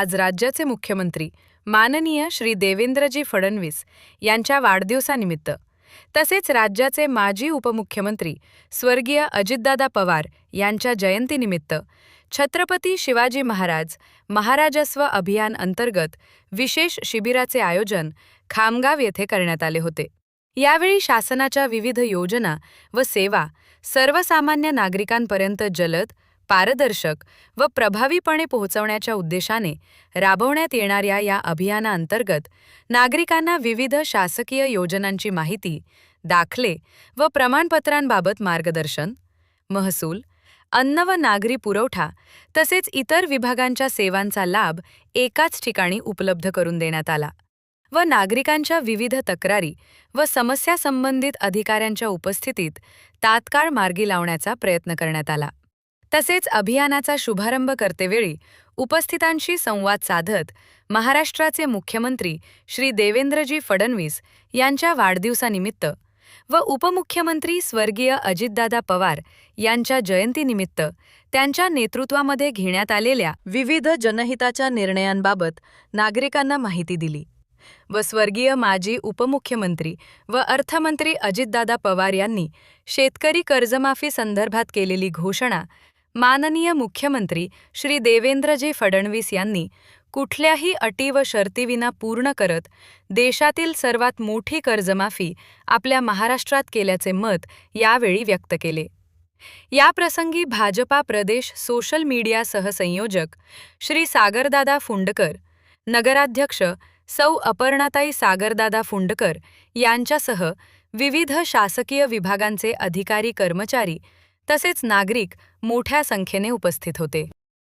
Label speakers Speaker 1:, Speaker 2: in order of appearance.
Speaker 1: आज राज्याचे मुख्यमंत्री माननीय श्री देवेंद्रजी फडणवीस यांच्या वाढदिवसानिमित्त तसेच राज्याचे माजी उपमुख्यमंत्री स्वर्गीय अजितदादा पवार यांच्या जयंतीनिमित्त छत्रपती शिवाजी महाराज महाराजस्व अभियान अंतर्गत विशेष शिबिराचे आयोजन खामगाव येथे करण्यात आले होते। यावेळी शासनाच्या विविध योजना व सेवा सर्वसामान्य नागरिकांपर्यंत जलद, पारदर्शक व प्रभावीपणे पोहोचवण्याच्या उद्देशाने राबवण्यात येणाऱ्या या अभियानाअंतर्गत नागरिकांना विविध शासकीय योजनांची माहिती, दाखले व प्रमाणपत्रांबाबत मार्गदर्शन, महसूल, अन्न व नागरी पुरवठा तसेच इतर विभागांच्या सेवांचा लाभ एकाच ठिकाणी उपलब्ध करून देण्यात आला व नागरिकांच्या विविध तक्रारी व समस्या संबंधित अधिकाऱ्यांच्या उपस्थितीत तात्काळ मार्गी लावण्याचा प्रयत्न करण्यात आला। तसेच अभियानाचा शुभारंभ करतेवेळी उपस्थितांशी संवाद साधत महाराष्ट्राचे मुख्यमंत्री श्री देवेंद्रजी फडणवीस यांच्या वाढदिवसानिमित्त व उपमुख्यमंत्री स्वर्गीय अजितदादा पवार यांच्या जयंतीनिमित्त त्यांच्या नेतृत्वामध्ये घेण्यात आलेल्या विविध जनहिताच्या निर्णयांबाबत नागरिकांना माहिती दिली व स्वर्गीय माजी उपमुख्यमंत्री व अर्थमंत्री अजितदादा पवार यांनी शेतकरी कर्जमाफी संदर्भात केलेली घोषणा माननीय मुख्यमंत्री श्री देवेंद्रजी फडणवीस यांनी कुठल्याही अटी व शर्तीविना पूर्ण करत देशातील सर्वात मोठी कर्जमाफी आपल्या महाराष्ट्रात केल्याचे मत यावेळी व्यक्त केले। याप्रसंगी भाजपा प्रदेश सोशल मीडिया सहसंयोजक श्री सागरदादा फुंडकर, नगराध्यक्ष सौ अपर्णाताई सागरदादा फुंडकर यांच्यासह विविध शासकीय विभागांचे अधिकारी कर्मचारी तसेच नागरिक मोठ्या संख्येने उपस्थित होते।